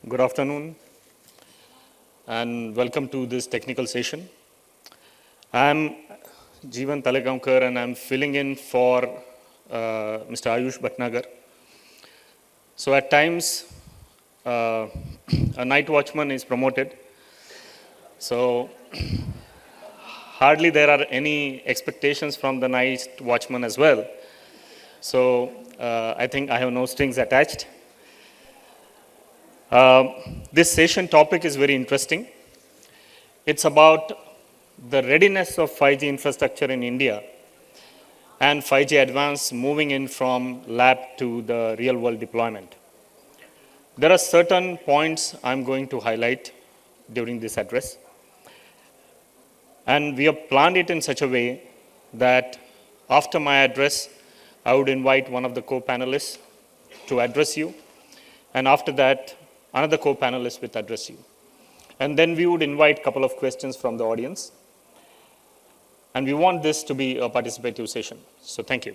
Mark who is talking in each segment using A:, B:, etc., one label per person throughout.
A: Good afternoon and welcome to this technical session. I'm Jeevan Talegaonkar and I'm filling in for Mr. Ayush Bhatnagar. So at times, a night watchman is promoted. So hardly there are any expectations from the night watchman as well. So I think I have no strings attached. This session topic is very interesting. It's about the readiness of 5G infrastructure in India and 5G advance moving in from lab to the real world deployment. There are certain points I'm going to highlight during this address. And we have planned it in such a way that after my address, I would invite one of the co-panelists to address you. And after that, another co-panelist will address you. And then we would invite a couple of questions from the audience. And we want this to be a participative session. So thank you.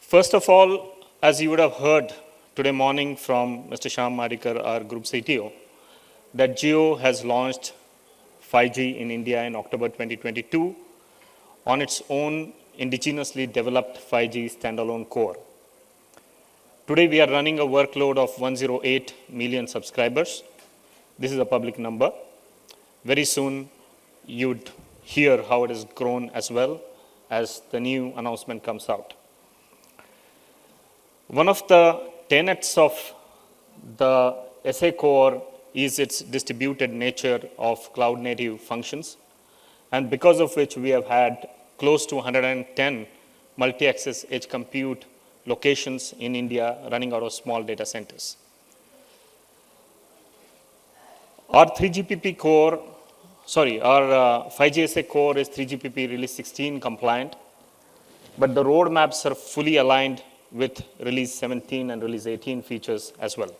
A: First of all, as you would have heard today morning from Mr. Shyam Madikar, our group CTO, that Jio has launched 5G in India in October 2022 on its own indigenously developed 5G standalone core. Today, we are running a workload of 108 million subscribers. This is a public number. Very soon, you'd hear how it has grown as well as the new announcement comes out. One of the tenets of the SA core is its distributed nature of cloud-native functions, and because of which we have had close to 110 multi-access edge compute locations in India running out of small data centers. Our 3GPP core, our 5G SA core is 3GPP release 16 compliant, but the roadmaps are fully aligned with release 17 and release 18 features as well.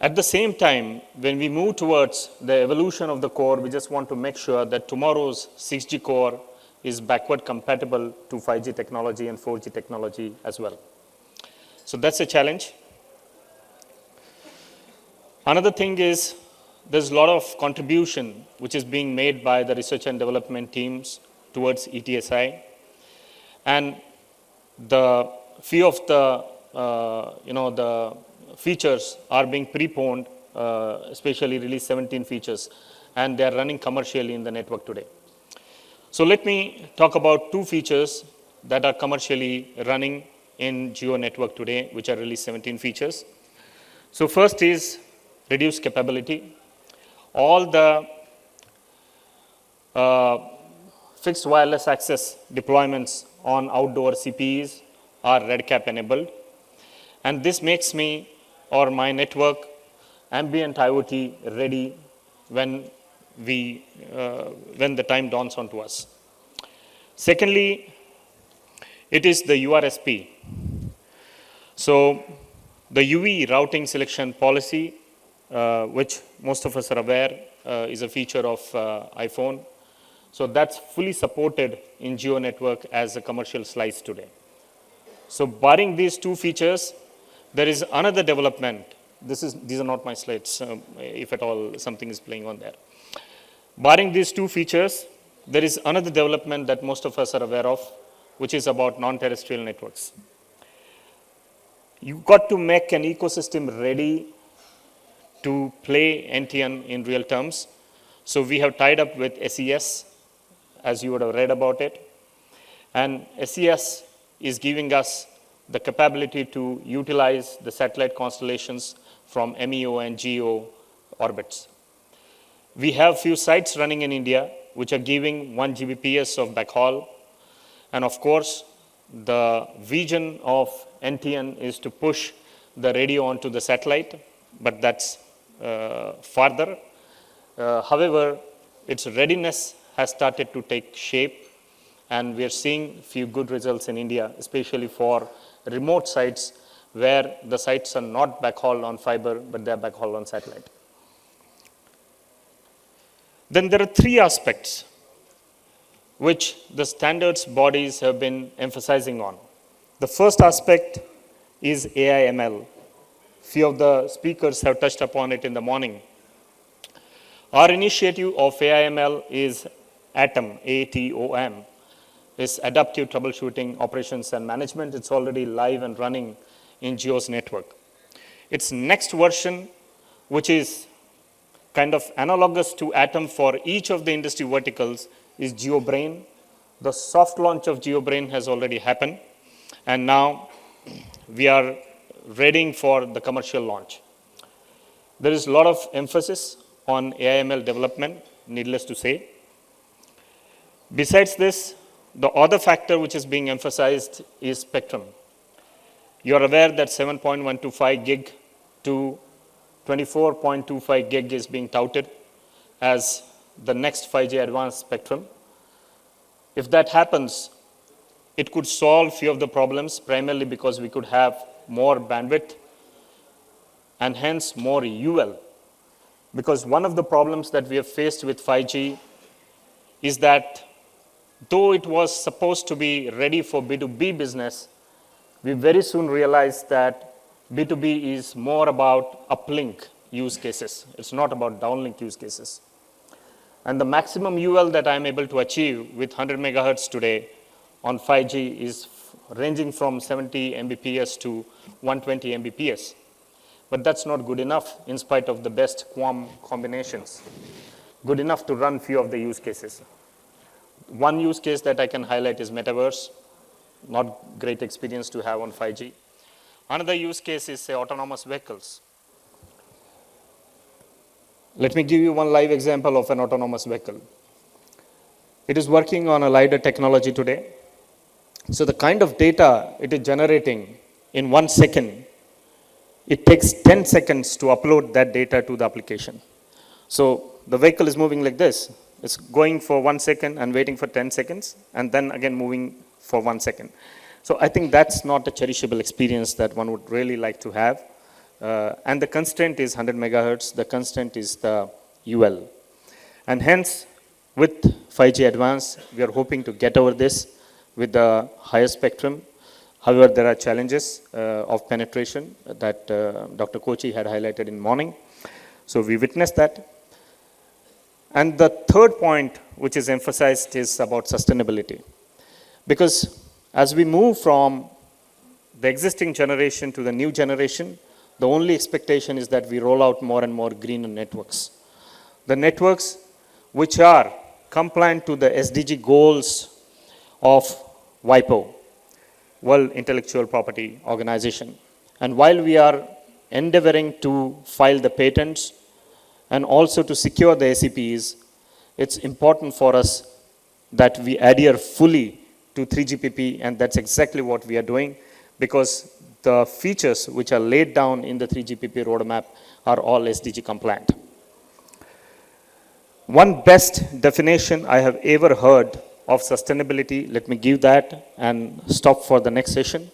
A: At the same time, when we move towards the evolution of the core, we just want to make sure that tomorrow's 6G core is backward compatible to 5G technology and 4G technology as well. So that's a challenge. Another thing is there's a lot of contribution which is being made by the research and development teams towards ETSI. And the few of the, the features are being preponed, especially release 17 features, and they're running commercially in the network today. So let me talk about two features that are commercially running in Jio network today, which are release 17 features. So first is reduced capability. All the fixed wireless access deployments on outdoor CPEs are RedCap enabled. And this makes me or my network ambient IoT ready when the time dawns onto us. Secondly, it is the URSP. So the UV routing selection policy, which most of us are aware, is a feature of iPhone. So that's fully supported in Jio network as a commercial slice today. So barring these two features, there is another development. These are not my slides, if at all something is playing on there. Barring these two features, there is another development that most of us are aware of, which is about non-terrestrial networks. You've got to make an ecosystem ready to play NTN in real terms. So we have tied up with SES, as you would have read about it. And SES is giving us the capability to utilize the satellite constellations from MEO and GEO orbits. We have few sites running in India which are giving 1 Gbps of backhaul. And of course, the vision of NTN is to push the radio onto the satellite, but that's farther. However, its readiness has started to take shape, and we are seeing few good results in India, especially for remote sites where the sites are not backhauled on fiber, but they're backhauled on satellite. Then there are three aspects which the standards bodies have been emphasizing on. The first aspect is AI/ML. Few of the speakers have touched upon it in the morning. Our initiative of AI/ML is ATOM, ATOM, is Adaptive Troubleshooting Operations and Management. It's already live and running in Geo's network. Its next version, which is kind of analogous to ATOM for each of the industry verticals, is GeoBrain. The soft launch of GeoBrain has already happened, and now we are readying for the commercial launch. There is a lot of emphasis on AI/ML development, needless to say. Besides this, the other factor which is being emphasized is spectrum. You are aware that 7.125 gig to 24.25 gig is being touted as the next 5G advanced spectrum. If that happens, it could solve few of the problems, primarily because we could have more bandwidth and hence more UL. Because one of the problems that we have faced with 5G is that though it was supposed to be ready for B2B business, we very soon realized that B2B is more about uplink use cases. It's not about downlink use cases. And the maximum UL that I'm able to achieve with 100 megahertz today on 5G is ranging from 70 Mbps to 120 Mbps. But that's not good enough in spite of the best QAM combinations. Good enough to run few of the use cases. One use case that I can highlight is Metaverse. Not great experience to have on 5G. Another use case is, say, autonomous vehicles. Let me give you one live example of an autonomous vehicle. It is working on a LiDAR technology today. So the kind of data it is generating in 1 second, it takes 10 seconds to upload that data to the application. So the vehicle is moving like this. It's going for 1 second and waiting for 10 seconds, and then again moving for 1 second. So I think that's not a cherishable experience that one would really like to have. And the constraint is 100 megahertz. The constraint is the UL. And hence, with 5G Advanced, we are hoping to get over this with the higher spectrum. However, there are challenges of penetration that Dr. Kochi had highlighted in morning. So we witnessed that. And the third point which is emphasized is about sustainability. Because as we move from the existing generation to the new generation, the only expectation is that we roll out more and more greener networks. The networks which are compliant to the SDG goals of WIPO, World Intellectual Property Organization. And while we are endeavoring to file the patents and also to secure the ACPs, it's important for us that we adhere fully to 3GPP, and that's exactly what we are doing, because the features which are laid down in the 3GPP roadmap are all SDG compliant. One best definition I have ever heard of sustainability, let me give that and stop for the next session.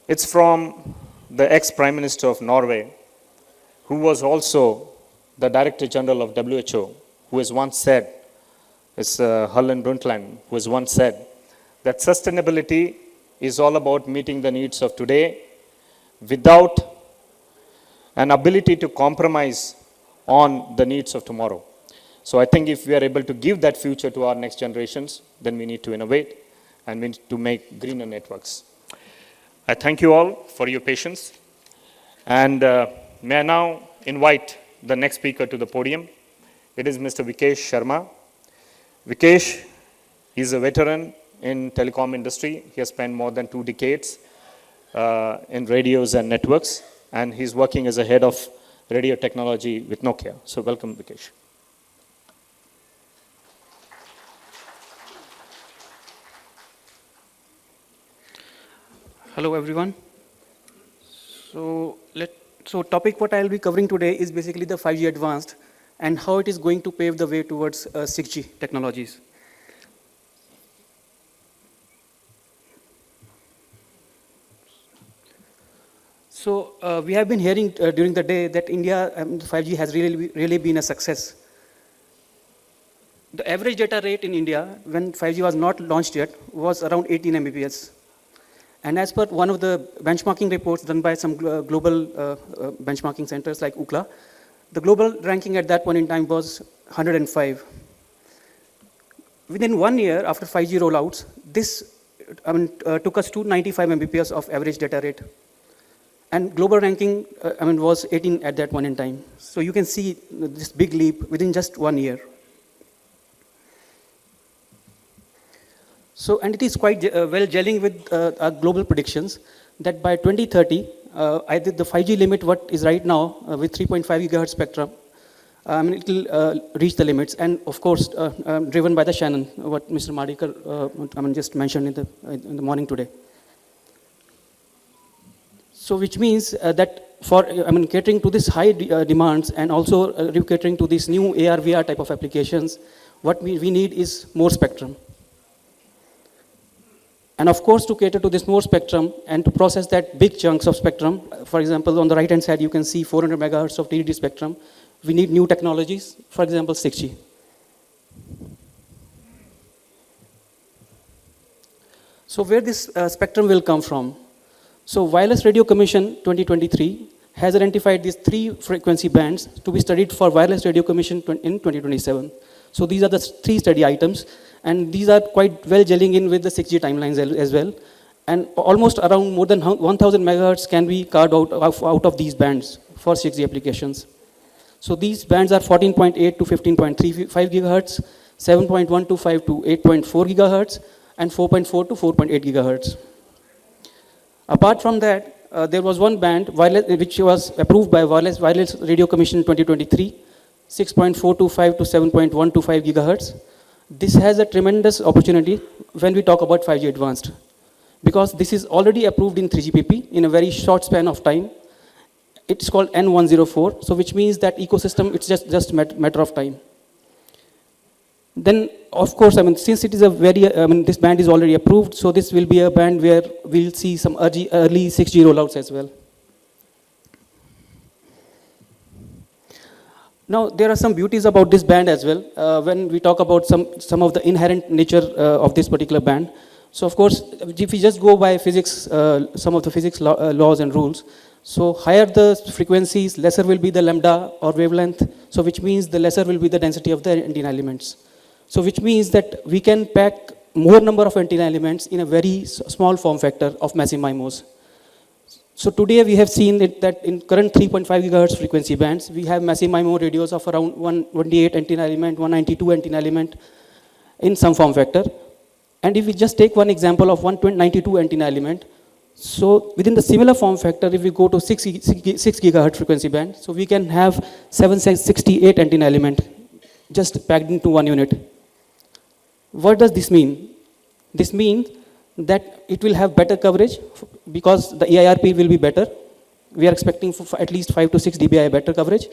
A: It's from the ex-Prime Minister of Norway, who was also the Director General of WHO, who has once said, it's Harlan Brundtland, who has once said that sustainability is all about meeting the needs of today without an ability to compromise on the needs of tomorrow. So I think if we are able to give that future to our next generations, then we need to innovate and we need to make greener networks. I thank you all for your patience. And may I now invite the next speaker to the podium. It is Mr. Vikesh Sharma. Vikesh is a veteran in telecom industry. He has spent more than 2 decades in radios and networks, and he's working as a head of radio technology with Nokia. So welcome, Vikesh.
B: Hello, everyone. So topic what I'll be covering today is basically the 5G Advanced and how it is going to pave the way towards 6G technologies. So we have been hearing during the day that India 5G has really been a success. The average data rate in India when 5G was not launched yet was around 18 Mbps. And as per one of the benchmarking reports done by some global benchmarking centers like UCLA, the global ranking at that point in time was 105. Within 1 year after 5G rollouts, this took us to 95 Mbps of average data rate. And global ranking was 18 at that point in time. So you can see this big leap within just 1 year. So, and it is quite well gelling with our global predictions that by 2030, either the 5G limit, what is right now with 3.5 gigahertz spectrum, it will reach the limits, and of course, driven by the Shannon, what Mr. Madikar just mentioned in the morning today. So, which means that for catering to this high demands and also catering to these new AR, VR type of applications, what we need is more spectrum. And of course, to cater to this more spectrum and to process that big chunks of spectrum, for example, on the right-hand side, you can see 400 megahertz of TDD spectrum. We need new technologies, for example, 6G. So where this spectrum will come from? So Wireless Radio Commission 2023 has identified these 3 frequency bands to be studied for Wireless Radio Commission in 2027. So these are the 3 study items, and these are quite well gelling in with the 6G timelines as well. And almost around more than 1,000 megahertz can be carved out of these bands for 6G applications. So these bands are 14.8 to 15.35 gigahertz, 7.125 to 8.4 gigahertz, and 4.4 to 4.8 gigahertz. Apart from that, there was one band which was approved by Wireless Radio Commission 2023, 6.425 to 7.125 gigahertz. This has a tremendous opportunity when we talk about 5G advanced, because this is already approved in 3GPP in a very short span of time. It's called N104, so which means that ecosystem, it's just a matter of time. Then, of course, since it is a very, this band is already approved, so this will be a band where we'll see some early 6G rollouts as well. Now, there are some beauties about this band as well, when we talk about some of the inherent nature of this particular band. So, of course, if we just go by physics, some of the physics laws and rules, so higher the frequencies, lesser will be the lambda or wavelength, so which means the lesser will be the density of the antenna elements. So which means that we can pack more number of antenna elements in a very small form factor of massive MIMOs. So today we have seen that in current 3.5 gigahertz frequency bands, we have massive MIMO radios of around 128 antenna element, 192 antenna element in some form factor. And if we just take one example of 192 antenna element, so within the similar form factor, if we go to 6 gigahertz frequency band, so we can have 768 antenna element just packed into one unit. What does this mean? This means that it will have better coverage because the EIRP will be better. We are expecting for at least 5 to 6 dBi better coverage.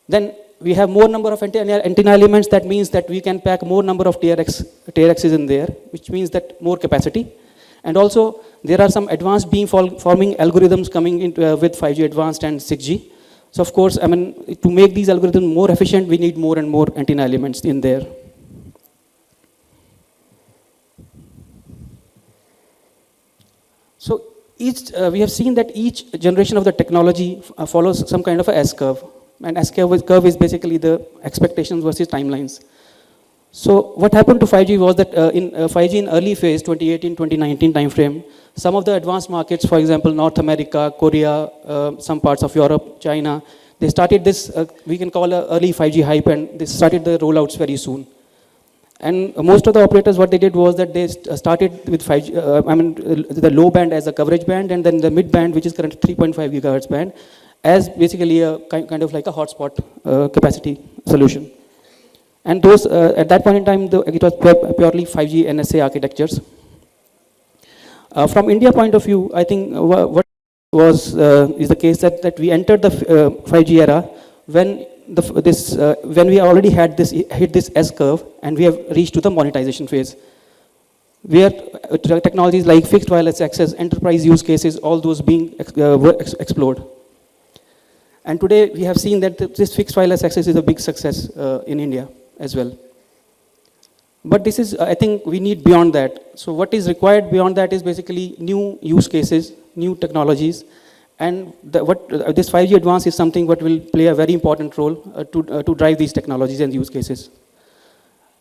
B: Then we have more number of antenna elements. That means that we can pack more number of TRXs in there, which means that more capacity. And also, there are some advanced beamforming algorithms coming into, with 5G advanced and 6G. So of course, to make these algorithms more efficient, we need more and more antenna elements in there. So we have seen that each generation of the technology follows some kind of a S-curve. And S-curve is basically the expectations versus timelines. So what happened to 5G was that in 5G in early phase, 2018-2019 timeframe, some of the advanced markets, for example, North America, Korea, some parts of Europe, China, they started this, we can call a early 5G hype, and they started the rollouts very soon. And most of the operators, what they did was that they started with 5G, the low band as a coverage band, and then the mid band, which is currently 3.5 gigahertz band, as basically a kind of like a hotspot capacity solution. And those, at that point in time, it was purely 5G NSA architectures. From India point of view, I think what was is the case that we entered the 5G era when when we already had hit this S-curve and we have reached to the monetization phase, where technologies like fixed wireless access, enterprise use cases, all those being explored. And today we have seen that this fixed wireless access is a big success in India as well. But this is, I think we need beyond that. So what is required beyond that is basically new use cases, new technologies, and this 5G Advanced is something what will play a very important role to drive these technologies and use cases.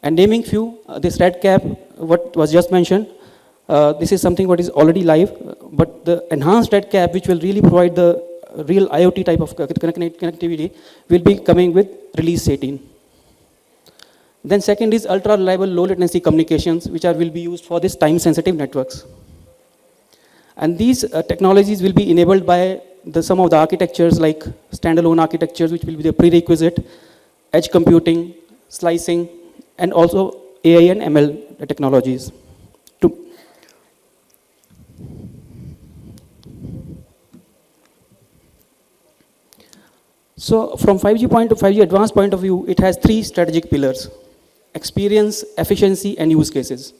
B: And naming few, this red cap, what was just mentioned, this is something what is already live, but the enhanced red cap, which will really provide the real IoT type of connectivity, will be coming with release 18. Then second is ultra reliable low latency communications, which will be used for this time sensitive networks. And these technologies will be enabled by some of the architectures like standalone architectures, which will be the prerequisite, edge computing, slicing, and also AI and ML technologies. So from 5G Advanced point of view, it has three strategic pillars: experience, efficiency, and use cases.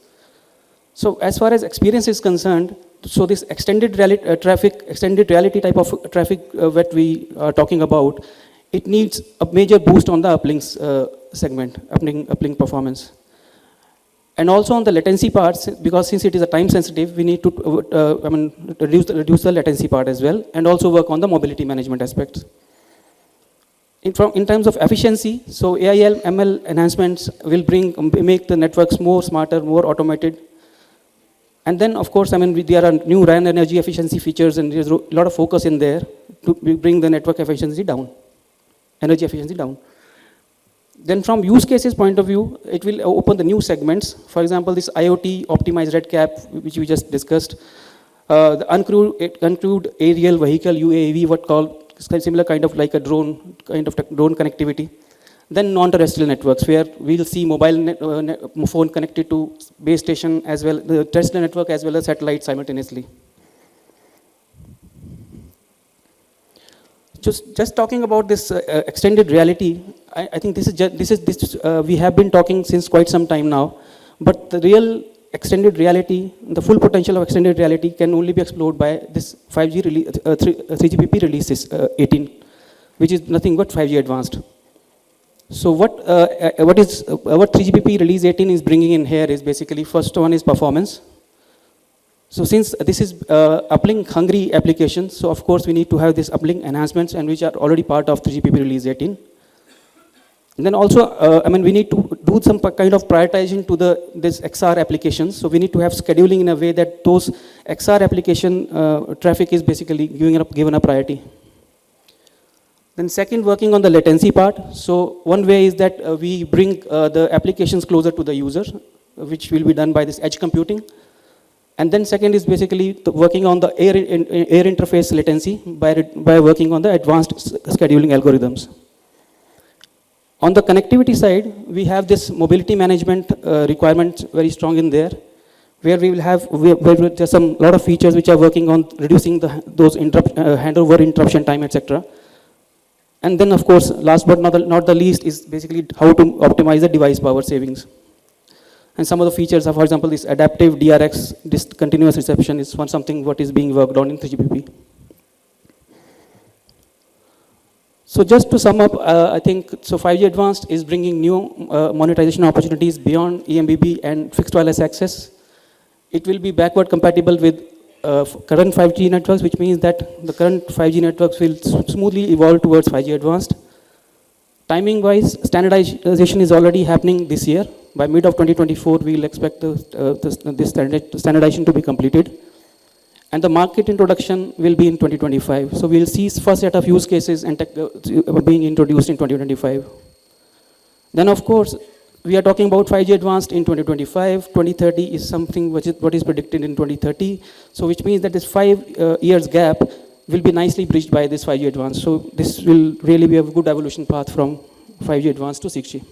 B: So as far as experience is concerned, so this extended reality type of traffic that we are talking about, it needs a major boost on the uplink segment, uplink performance. And also on the latency parts, because since it is a time sensitive, we need to reduce the latency part as well, and also work on the mobility management aspects. In terms of efficiency, so AI ML enhancements will make the networks more smarter, more automated. And then, of course, there are new RAN energy efficiency features, and there's a lot of focus in there to bring the network efficiency down, energy efficiency down. Then from use cases point of view, it will open the new segments. For example, this IoT optimized red cap, which we just discussed, the uncrewed aerial vehicle UAV, what called similar kind of like a drone, drone connectivity. Then non-terrestrial networks, where we'll see mobile phone connected to base station as well, the terrestrial network as well as satellite simultaneously. Just talking about this extended reality, I think we have been talking since quite some time now, but the real extended reality, the full potential of extended reality can only be explored by this 3GPP release 18, which is nothing but 5G Advanced. So what 3GPP release 18 is bringing in here is basically, first one is performance. So since this is uplink hungry application, so of course we need to have this uplink enhancements, and which are already part of 3GPP release 18. And then also, we need to do some kind of prioritization to this XR applications. So we need to have scheduling in a way that those XR application traffic is basically given a priority. Then second, working on the latency part. So one way is that we bring the applications closer to the user, which will be done by this edge computing. And then second is basically working on the air interface latency by working on the advanced scheduling algorithms. On the connectivity side, we have this mobility management requirement very strong in there, where we will have there's some lot of features which are working on reducing those handover interruption time, etc. And then, of course, last but not the least is basically how to optimize the device power savings. And some of the features are, for example, this adaptive DRX, this continuous reception is something what is being worked on in 3GPP. So just to sum up, I think, so 5G Advanced is bringing new monetization opportunities beyond eMBB and fixed wireless access. It will be backward compatible with current 5G networks, which means that the current 5G networks will smoothly evolve towards 5G Advanced. Timing-wise, standardization is already happening this year. By mid of 2024, we will expect this standardization to be completed. And the market introduction will be in 2025. So we'll see first set of use cases and being introduced in 2025. Then, of course, we are talking about 5G Advanced in 2025. 2030 is something what is predicted in 2030. So which means that this 5 years gap will be nicely bridged by this 5G Advanced. So this will really be a good evolution path from 5G Advanced to 6G.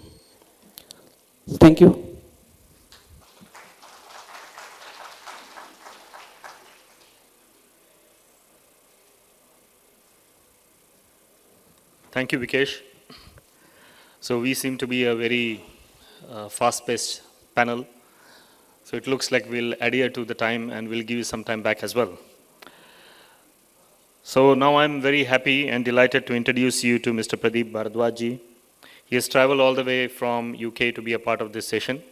B: Thank you.
A: Thank you, Vikesh. So we seem to be a very fast-paced panel. So it looks like we'll adhere to the time and we'll give you some time back as well. So now I'm very happy and delighted to introduce you to Mr. Pradeep Bharadwaj ji. He has traveled all the way from UK to be a part of this session.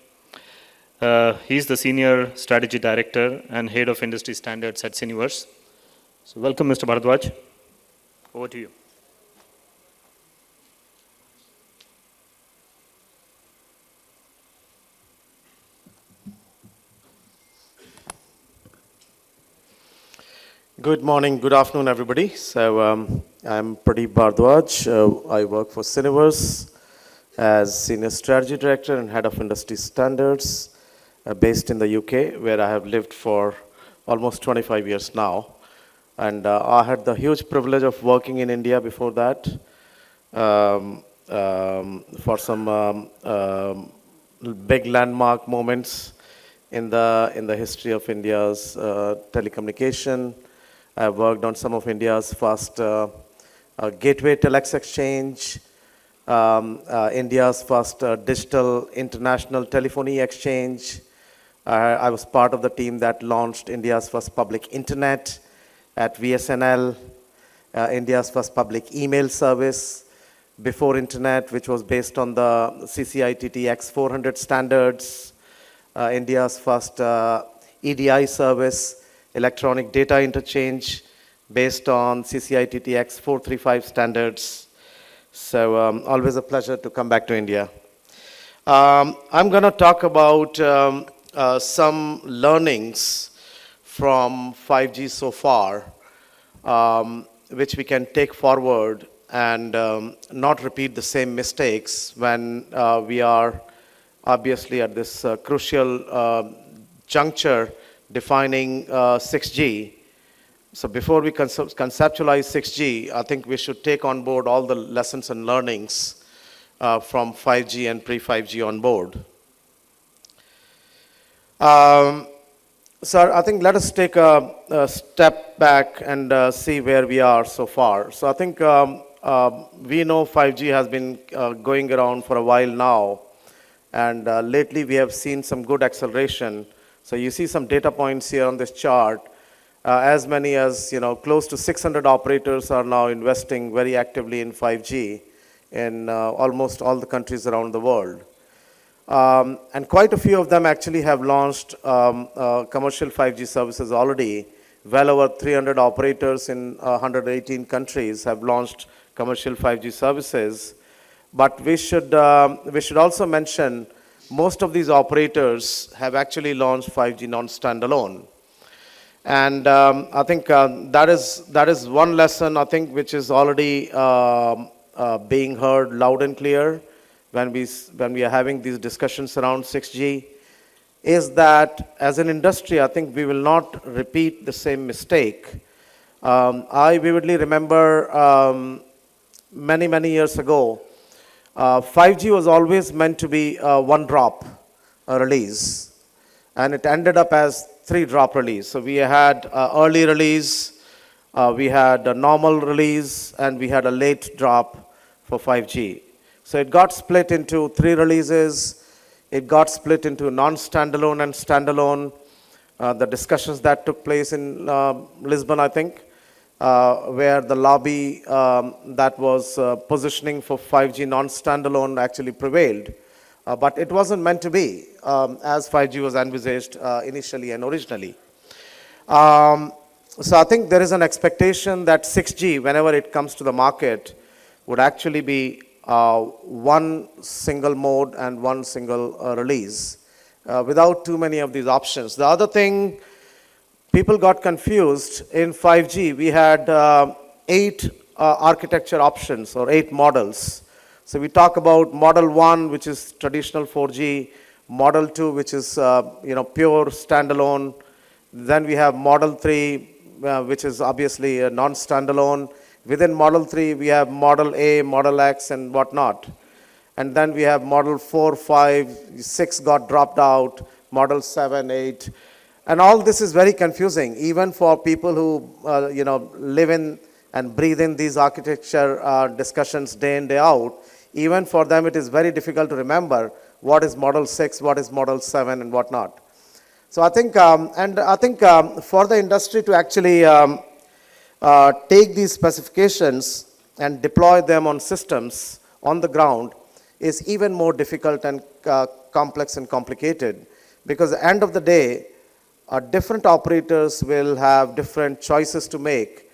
A: He's the Senior Strategy Director and Head of Industry Standards at Syniverse. So welcome, Mr. Bharadwaj. Over to you.
C: Good morning, good afternoon, everybody. So I'm Pradeep Bharadwaj. I work for Syniverse as Senior Strategy Director and Head of Industry Standards based in the UK, where I have lived for almost 25 years now. And I had the huge privilege of working in India before that for some big landmark moments in the history of India's telecommunication. I worked on some of India's first gateway telex exchange, India's first digital international telephony exchange. I was part of the team that launched India's first public internet at VSNL, India's first public email service before internet, which was based on the CCITT X400 standards, India's first EDI service, electronic data interchange based on CCITT X435 standards. So always a pleasure to come back to India. I'm going to talk about some learnings from 5G so far, which we can take forward and not repeat the same mistakes when we are obviously at this crucial juncture defining 6G. So before we conceptualize 6G, I think we should take on board all the lessons and learnings from 5G and pre-5G on board. So I think let us take a step back and see where we are so far. So I think we know 5G has been going around for a while now, and lately we have seen some good acceleration. So you see some data points here on this chart. As many as, close to 600 operators are now investing very actively in 5G in almost all the countries around the world. And quite a few of them actually have launched commercial 5G services already. Well over 300 operators in 118 countries have launched commercial 5G services. But we should also mention most of these operators have actually launched 5G non-standalone. And I think that is one lesson, I think, which is already being heard loud and clear when we are having these discussions around 6G, is that as an industry, I think we will not repeat the same mistake. I vividly remember many years ago, 5G was always meant to be a one-drop release, and it ended up as 3-drop release. So we had early release, we had a normal release, and we had a late drop for 5G. So it got split into 3 releases. It got split into non-standalone and standalone. The discussions that took place in Lisbon, I think, where the lobby that was positioning for 5G non-standalone actually prevailed. But it wasn't meant to be as 5G was envisaged initially and originally. So I think there is an expectation that 6G, whenever it comes to the market, would actually be one single mode and one single release without too many of these options. The other thing, people got confused. In 5G, we had 8 architecture options or 8 models. So we talk about model 1, which is traditional 4G, model 2, which is pure standalone. Then we have model 3, which is obviously a non-standalone. Within model 3, we have model A, model X, and whatnot. And then we have model 4, 5, 6 got dropped out, model 7, 8. And all this is very confusing, even for people who live in and breathe in these architecture discussions day in, day out. Even for them, it is very difficult to remember what is model 6, what is model 7, and whatnot. So I think, for the industry to actually take these specifications and deploy them on systems on the ground is even more difficult and complex and complicated, Because at the end of the day, different operators will have different choices to make.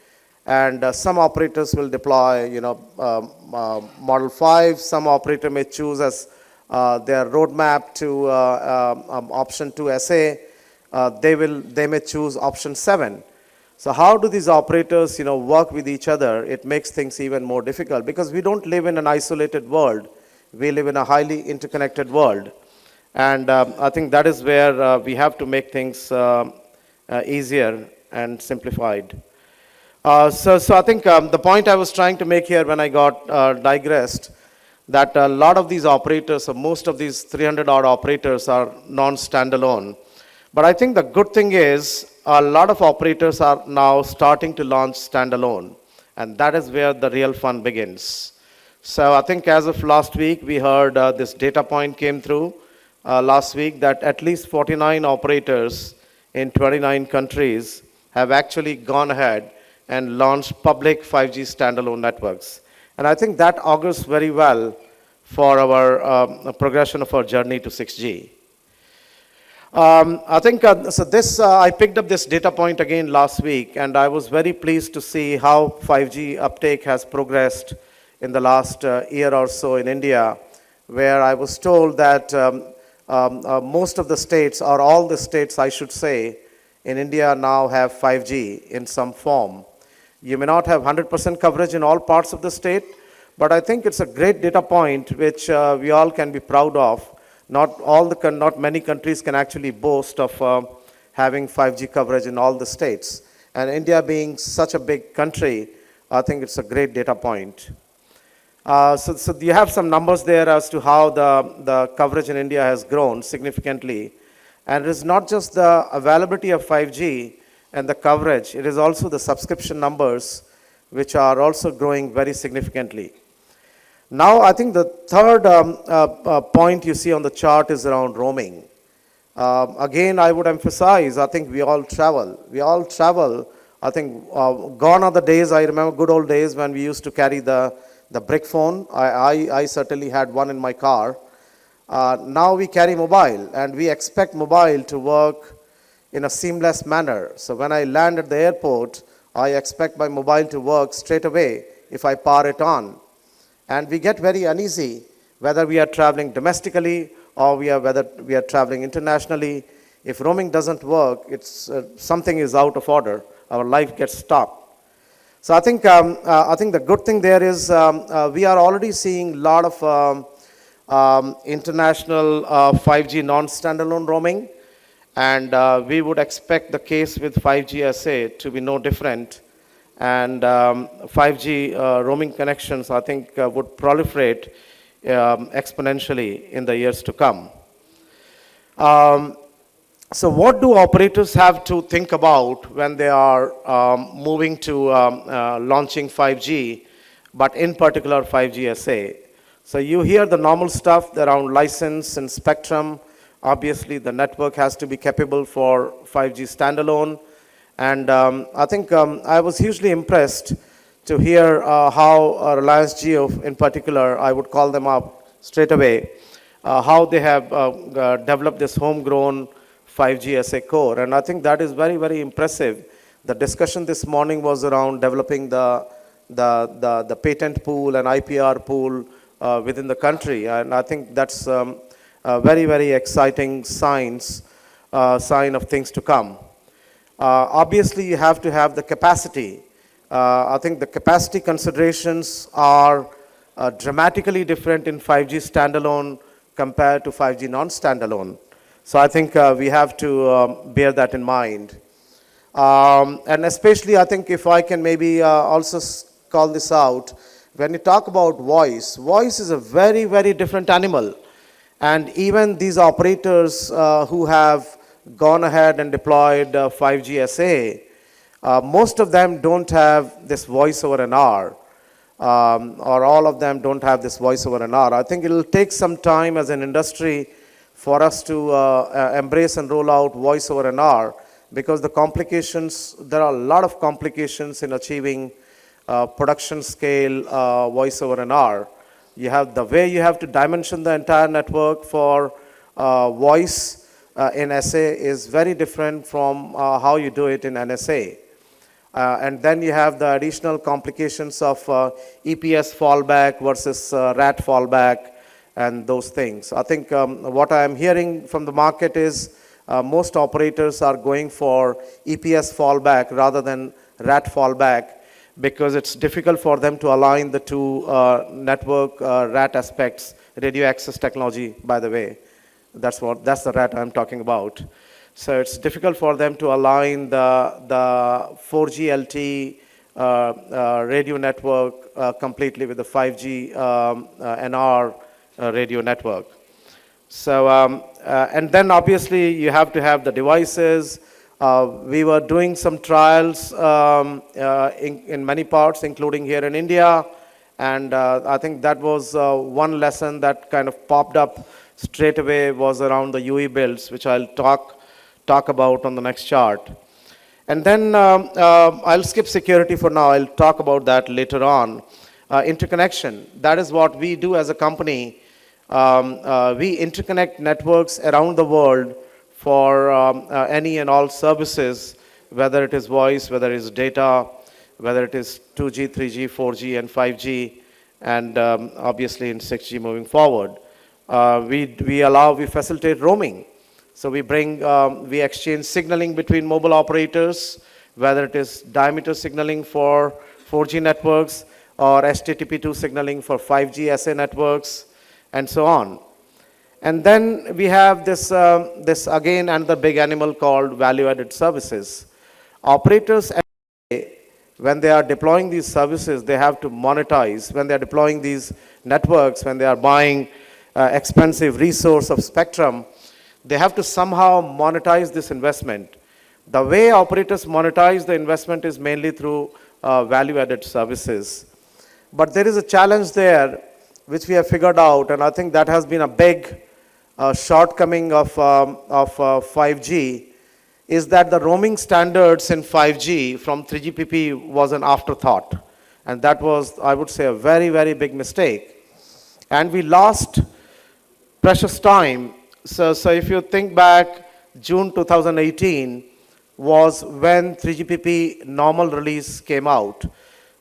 C: And some operators will deploy, Model 5. Some operator may choose as their roadmap to option 2 SA. They may choose option 7. So how do these operators, work with each other? It makes things even more difficult because we don't live in an isolated world. We live in a highly interconnected world. And I think that is where we have to make things easier and simplified. So I think the point I was trying to make here when I got digressed, that a lot of these operators, or most of these 300 odd operators are non-standalone. But I think the good thing is a lot of operators are now starting to launch standalone. And that is where the real fun begins. So I think as of last week, we heard this data point came through last week that at least 49 operators in 29 countries have actually gone ahead and launched public 5G standalone networks. And I think that augurs very well for our progression of our journey to 6G. I think, I picked up this data point again last week, and I was very pleased to see how 5G uptake has progressed in the last year or so in India, where I was told that most of the states, or all the states I should say, in India now have 5G in some form. You may not have 100% coverage in all parts of the state, but I think it's a great data point which we all can be proud of. Not many countries can actually boast of having 5G coverage in all the states. And India being such a big country, I think it's a great data point. So you have some numbers there as to how the coverage in India has grown significantly. And it is not just the availability of 5G and the coverage, it is also the subscription numbers which are also growing very significantly. Now, I think the third point you see on the chart is around roaming. Again, I would emphasize, I think we all travel. We all travel. I think gone are the days, I remember good old days when we used to carry the brick phone. I certainly had one in my car. Now we carry mobile, and we expect mobile to work in a seamless manner. So when I land at the airport, I expect my mobile to work straight away if I power it on. And we get very uneasy whether we are traveling domestically or whether we are traveling internationally. If roaming doesn't work, it's something is out of order. Our life gets stopped. So I think the good thing there is we are already seeing a lot of international 5G non-standalone roaming, and we would expect the case with 5G SA to be no different. And 5G roaming connections, I think, would proliferate exponentially in the years to come. So what do operators have to think about when they are moving to launching 5G, but in particular 5G SA? So you hear the normal stuff around license and spectrum. Obviously, the network has to be capable for 5G standalone. And I think I was hugely impressed to hear how Reliance Jio, in particular, I would call them up straight away, how they have developed this homegrown 5G SA core. And I think that is very, very impressive. The discussion this morning was around developing the patent pool and IPR pool within the country. And I think that's a very, very exciting sign of things to come. Obviously, you have to have the capacity. I think the capacity considerations are dramatically different in 5G standalone compared to 5G non-standalone. So I think we have to bear that in mind. And especially, I think if I can maybe also call this out, when you talk about voice is a very, very different animal. And even these operators who have gone ahead and deployed 5G SA, most of them don't have this voice over an hour, or all of them don't have this voice over an hour. I think it will take some time as an industry for us to embrace and roll out voice over an hour, because the complications, there are a lot of complications in achieving production scale voice over an hour. You have the way you have to dimension the entire network for voice. in SA is very different from how you do it in NSA. And then you have the additional complications of EPS fallback versus RAT fallback and those things. I think what I am hearing from the market is most operators are going for EPS fallback rather than RAT fallback because it's difficult for them to align the two network RAT aspects, radio access technology, by the way. That's the RAT I'm talking about. So it's difficult for them to align the 4G LTE radio network completely with the 5G NR radio network. So, and then obviously you have to have the devices. We were doing some trials in many parts, including here in India. And I think that was one lesson that kind of popped up straight away was around the UE builds, which I'll talk about on the next chart. And then I'll skip security for now. I'll talk about that later on. Interconnection, that is what we do as a company. We interconnect networks around the world for any and all services, whether it is voice, whether it is data, whether it is 2G, 3G, 4G, and 5G, and obviously in 6G moving forward. We facilitate roaming. So we exchange signaling between mobile operators, whether it is diameter signaling for 4G networks or HTTP2 signaling for 5G SA networks, and so on. And then we have this again another big animal called value-added services. Operators, when they are deploying these services, they have to monetize. When they are deploying these networks, when they are buying expensive resource of spectrum, they have to somehow monetize this investment. The way operators monetize the investment is mainly through value-added services. But there is a challenge there which we have figured out, and I think that has been a big shortcoming of 5G, is that the roaming standards in 5G from 3GPP was an afterthought. And that was, I would say, a very, very big mistake. And we lost precious time. So if you think back, June 2018 was when 3GPP normal release came out.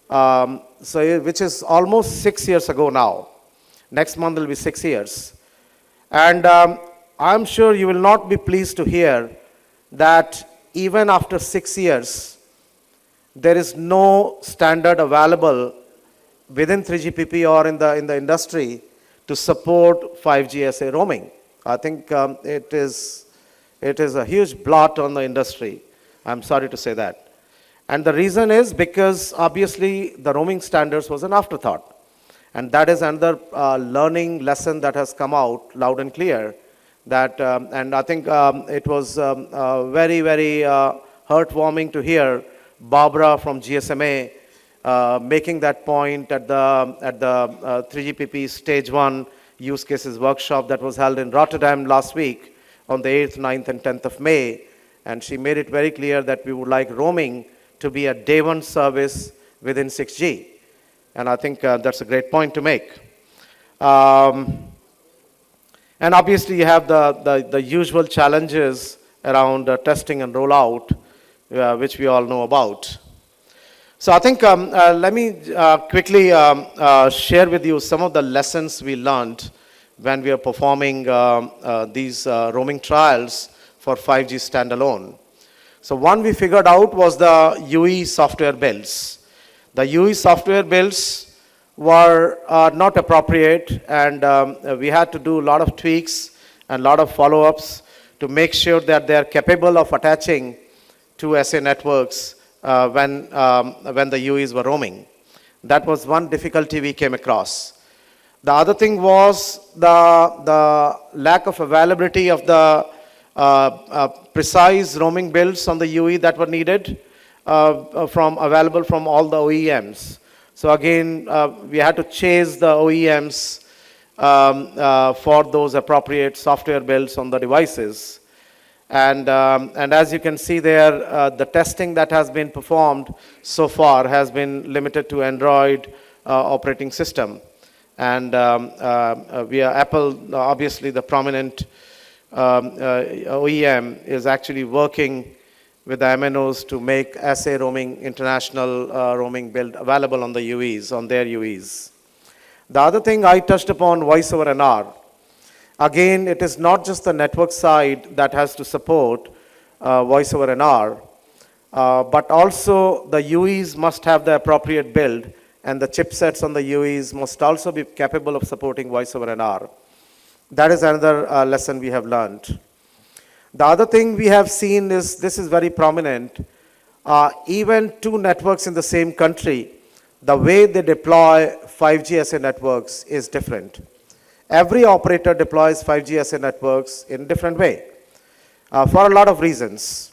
C: Which is almost 6 years ago now. Next month will be 6 years. And I'm sure you will not be pleased to hear that even after 6 years, there is no standard available within 3GPP or in the industry to support 5G SA roaming. I think it is a huge blot on the industry. I'm sorry to say that. And the reason is because obviously the roaming standards was an afterthought. And that is another learning lesson that has come out loud and clear. That, and I think it was very, very heartwarming to hear Barbara from GSMA making that point at the 3GPP Stage 1 Use Cases Workshop that was held in Rotterdam last week on the 8th, 9th, and 10th of May. And she made it very clear that we would like roaming to be a day one service within 6G. And I think that's a great point to make. And obviously you have the usual challenges around testing and rollout, which we all know about. So I think let me quickly share with you some of the lessons we learned when we are performing these roaming trials for 5G standalone. So one we figured out was the UE software builds. The UE software builds were not appropriate, and we had to do a lot of tweaks and a lot of follow-ups to make sure that they are capable of attaching to SA networks when the UEs were roaming. That was one difficulty we came across. The other thing was the lack of availability of the precise roaming builds on the UE that were needed, available from all the OEMs. So again, we had to chase the OEMs for those appropriate software builds on the devices. And as you can see there, the testing that has been performed so far has been limited to Android operating system. And we are Apple, obviously the prominent OEM is actually working with the MNOs to make SA roaming, international roaming build available on the UEs, on their UEs. The other thing I touched upon, voice over NR. Again, it is not just the network side that has to support voice over NR, but also the UEs must have the appropriate build, and the chipsets on the UEs must also be capable of supporting voice over NR. That is another lesson we have learned. The other thing we have seen is, this is very prominent, even two networks in the same country, the way they deploy 5G SA networks is different. Every operator deploys 5G SA networks in a different way for a lot of reasons,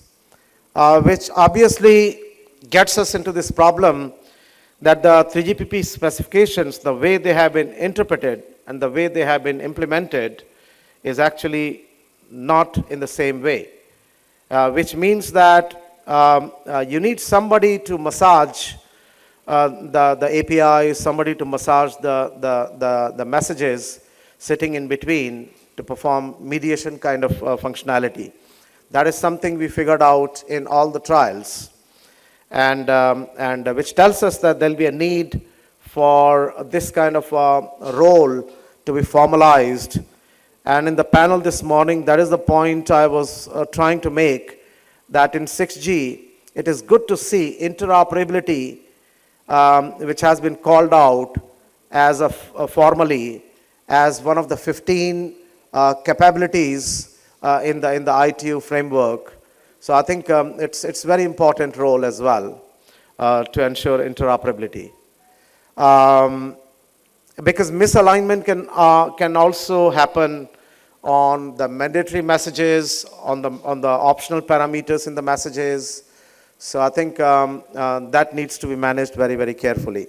C: which obviously gets us into this problem that the 3GPP specifications, the way they have been interpreted and the way they have been implemented is actually not in the same way, which means that you need somebody to massage the API, somebody to massage the messages sitting in between to perform mediation kind of functionality. That is something we figured out in all the trials, and which tells us that there will be a need for this kind of role to be formalized. And in the panel this morning, that is the point I was trying to make, that in 6G, it is good to see interoperability, which has been called out as formally as one of the 15 capabilities in the ITU framework. So I think it's very important role as well to ensure interoperability. Because misalignment can also happen on the mandatory messages, on the optional parameters in the messages. So I think that needs to be managed very, very carefully.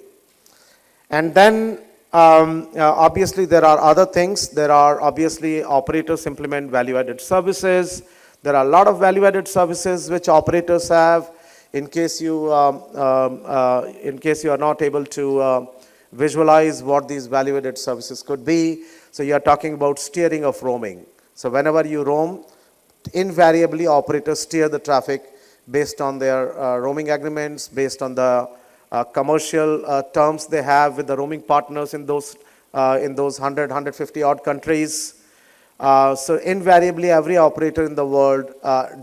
C: And then obviously there are other things. There are obviously operators implement value-added services. There are a lot of value-added services which operators have. In case you are not able to visualize what these value-added services could be, so you are talking about steering of roaming. So whenever you roam, invariably operators steer the traffic based on their roaming agreements, based on the commercial terms they have with the roaming partners in those 100, 150 odd countries. So invariably every operator in the world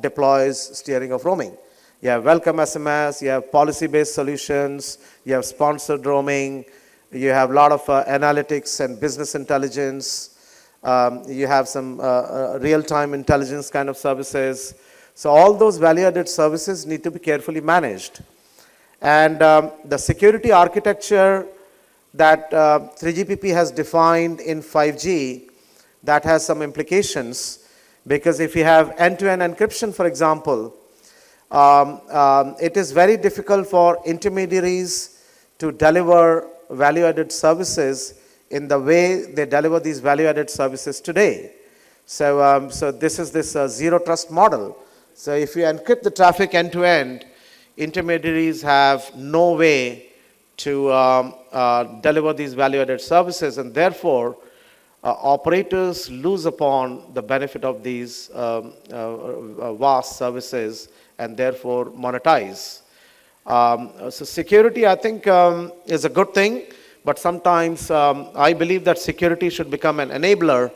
C: deploys steering of roaming. You have welcome SMS, you have policy-based solutions, you have sponsored roaming, you have a lot of analytics and business intelligence, you have some real-time intelligence kind of services. So all those value-added services need to be carefully managed. And the security architecture that 3GPP has defined in 5G, that has some implications, because if you have end-to-end encryption, for example, it is very difficult for intermediaries to deliver value-added services in the way they deliver these value-added services today. So, so this is this zero trust model. So if you encrypt the traffic end-to-end, intermediaries have no way to deliver these value-added services, and therefore operators lose upon the benefit of these vast services and therefore monetize. So security, I think, is a good thing, but sometimes I believe that security should become an enabler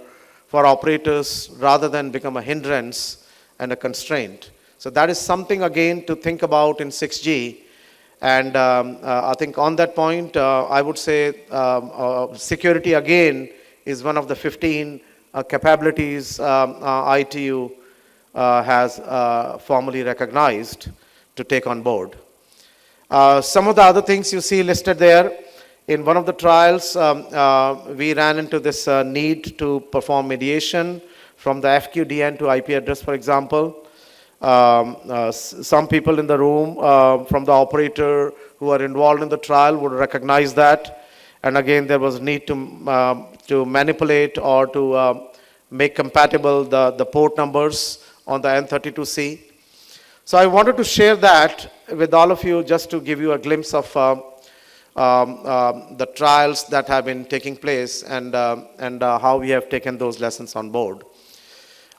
C: for operators rather than become a hindrance and a constraint. So that is something again to think about in 6G. And I think on that point, I would say security again is one of the 15 capabilities ITU has formally recognized to take on board. Some of the other things you see listed there, in one of the trials, we ran into this need to perform mediation from the FQDN to IP address, for example. Some people in the room from the operator who are involved in the trial would recognize that. And again, there was need to manipulate or to make compatible the port numbers on the N32C. So I wanted to share that with all of you just to give you a glimpse of the trials that have been taking place and how we have taken those lessons on board.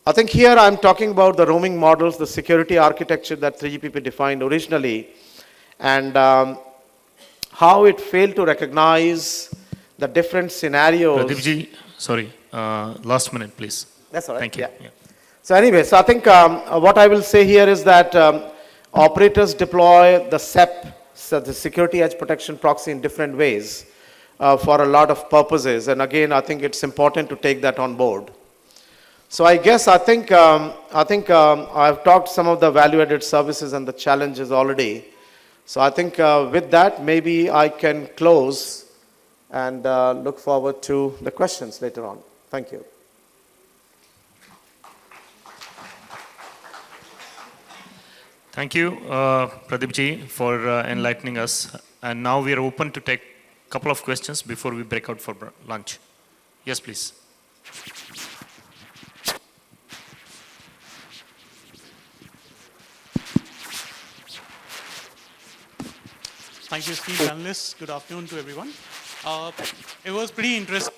C: I think here I'm talking about the roaming models, the security architecture that 3GPP defined originally, and how it failed to recognize the different scenarios.
A: Pradeepji, sorry, last minute, please.
C: That's all right.
A: Thank you.
C: Yeah. So anyway, so I think what I will say here is that operators deploy the SEP, so the security edge protection proxy, in different ways for a lot of purposes. And again, I think it's important to take that on board. So I guess I think I've talked some of the value-added services and the challenges already. So I think with that, maybe I can close and look forward to the questions later on. Thank you.
A: Thank you, Pradeepji, for enlightening us. And now we are open to take a couple of questions before we break out for lunch. Yes, please.
D: Thank you, esteemed panelists. Good afternoon to everyone. It was pretty interesting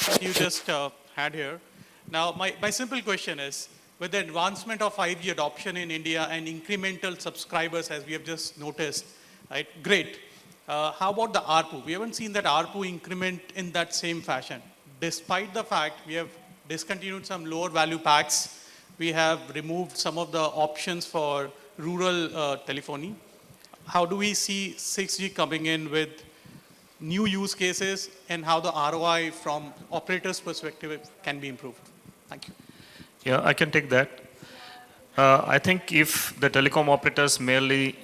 D: what you just had here. Now, my simple question is, with the advancement of 5G adoption in India and incremental subscribers, as we have just noticed, right? Great. How about the ARPU? We haven't seen that ARPU increment in that same fashion. Despite the fact we have discontinued some lower value packs, we have removed some of the options for rural telephony. How do we see 6G coming in with new use cases, and how the ROI from operators' perspective can be improved? Thank you.
A: Yeah, I can take that. I think if the telecom operators merely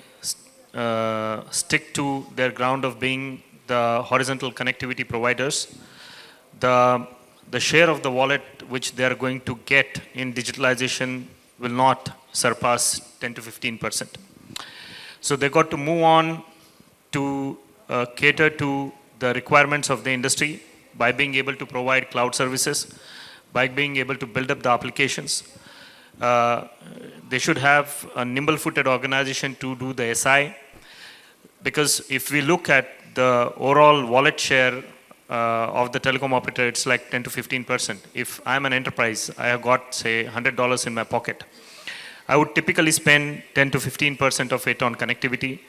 A: stick to their ground of being the horizontal connectivity providers, the share of the wallet which they are going to get in digitalization will not surpass 10 to 15%. So they got to move on to cater to the requirements of the industry by being able to provide cloud services, by being able to build up the applications. They should have a nimble-footed organization to do the SI, because if we look at the overall wallet share of the telecom operator, it's like 10 to 15%. If I'm an enterprise, I have got, say, $100 in my pocket, I would typically spend 10 to 15% of it on connectivity,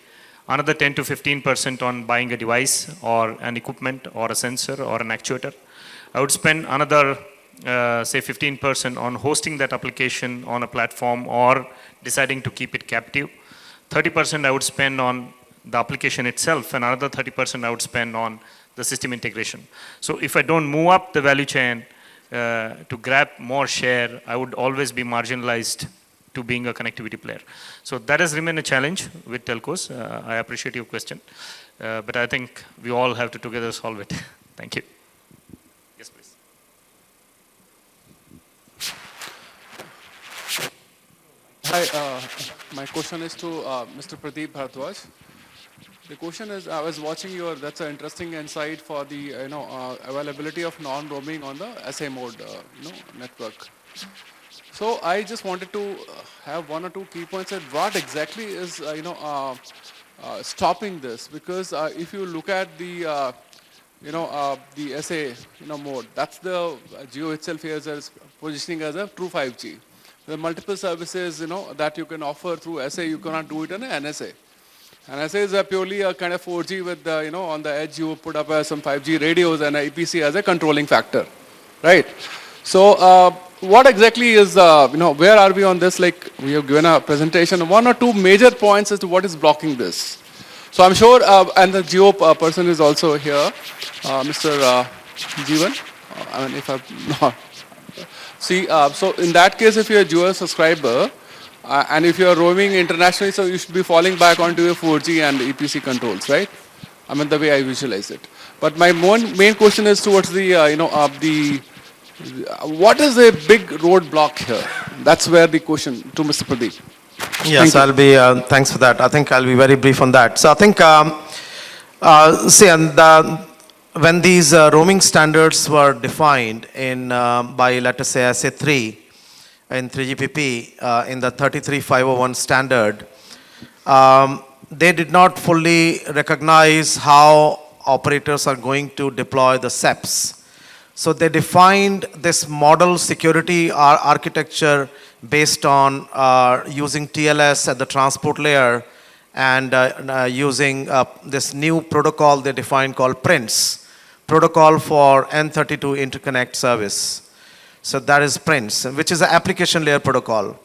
A: another 10 to 15% on buying a device or an equipment or a sensor or an actuator. I would spend another say 15% on hosting that application on a platform or deciding to keep it captive. 30% I would spend on the application itself, and another 30% I would spend on the system integration. So if I don't move up the value chain to grab more share, I would always be marginalized to being a connectivity player. So that has remained a challenge with telcos. I appreciate your question, but I think we all have to together solve it. Thank you. Yes, please.
E: Hi, my question is to Mr. Pradeep Bharadwaj. The question is, I was watching your, that's an interesting insight for the availability of non-roaming on the SA mode network. So I just wanted to have one or two key points at what exactly is stopping this, because if you look at the the SA mode, that's the Jio itself here is positioning as a true 5G. There are multiple services that you can offer through SA, you cannot do it in an NSA. And SA is purely a kind of 4G with on the edge you put up some 5G radios and a EPC as a controlling factor, right? So what exactly is where are we on this? Like we have given a presentation, one or two major points as to what is blocking this. So I'm sure, and the Jio person is also here, Mr. Jeevan. I mean, if I'm not. See, so in that case, if you're a Jio subscriber, and if you're roaming internationally, so you should be falling back onto your 4G and EPC controls, right? I mean, the way I visualize it. But my main question is towards the, what is a big roadblock here? That's where the question to Mr. Pradeep.
C: Yes, I'll be, thanks for that. I think I'll be very brief on that. So I think, when these roaming standards were defined in, by, let us say, SA3 in 3GPP, in the 33501 standard, they did not fully recognize how operators are going to deploy the SEPs. So they defined this model security architecture based on using TLS at the transport layer and using this new protocol they defined called PRINCE, Protocol for N32 Interconnect Service. So that is PRINCE, which is an application layer protocol.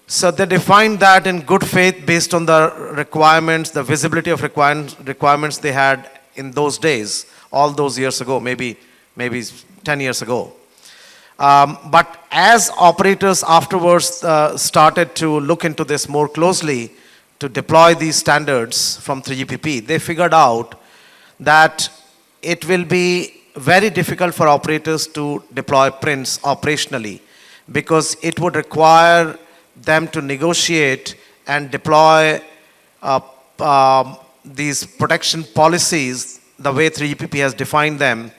C: So they defined that in good faith based on the requirements, the visibility of requirements they had in those days, all those years ago, maybe 10 years ago. But as operators afterwards started to look into this more closely to deploy these standards from 3GPP, they figured out that it will be very difficult for operators to deploy PRINCE operationally because it would require them to negotiate and deploy these protection policies the way 3GPP has defined them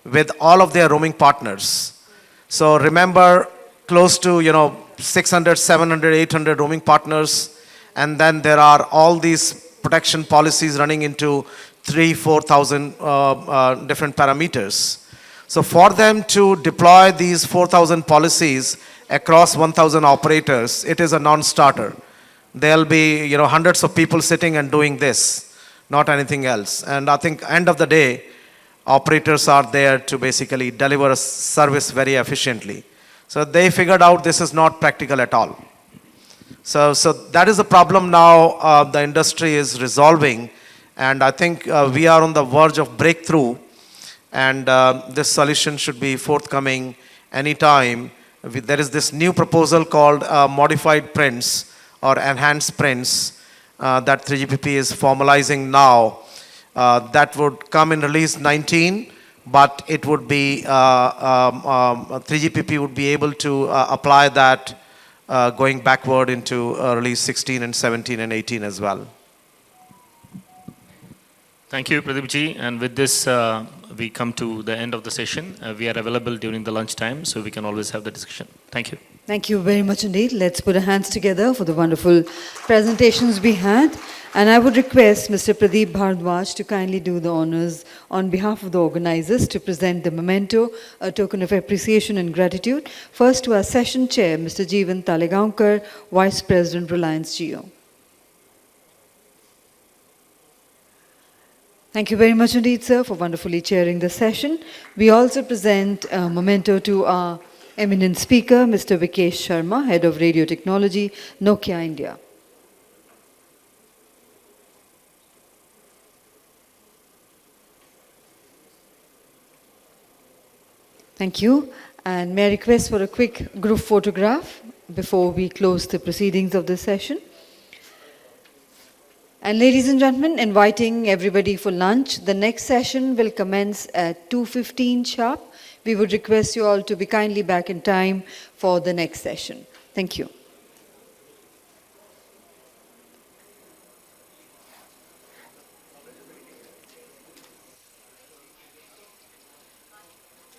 C: with all of their roaming partners. So remember, close to 600, 700, 800 roaming partners, and then there are all these protection policies running into 3,000-4,000 different parameters. So for them to deploy these 4,000 policies across 1,000 operators, it is a non-starter. There'll be hundreds of people sitting and doing this, not anything else. And I think end of the day, operators are there to basically deliver a service very efficiently. So they figured out this is not practical at all. So that is a problem now the industry is resolving. And I think we are on the verge of breakthrough. And this solution should be forthcoming anytime. There is this new proposal called modified PRINCE or enhanced PRINCE that 3GPP is formalizing now. That would come in release 19, but it would be 3GPP would be able to apply that going backward into release 16 and 17 and 18 as well.
A: Thank you, Pradeepji. And with this, we come to the end of the session. We are available during the lunch time, so we can always have the discussion. Thank you.
F: Thank you very much indeed. Let's put our hands together for the wonderful presentations we had. And I would request Mr. Pradeep Bharadwaj to kindly do the honors on behalf of the organizers to present the memento, a token of appreciation and gratitude. First to our session chair, Mr. Jeevan Talegaonkar, Vice President, Reliance Jio. Thank you very much indeed, sir, for wonderfully chairing the session. We also present a memento to our eminent speaker, Mr. Vikesh Sharma, Head of Radio Technology, NOKIA India. Thank you. And may I request for a quick group photograph before we close the proceedings of this session. And ladies and gentlemen, inviting everybody for lunch. The next session will commence at 2:15 sharp. We would request you all to be kindly back in time for the next session. Thank you.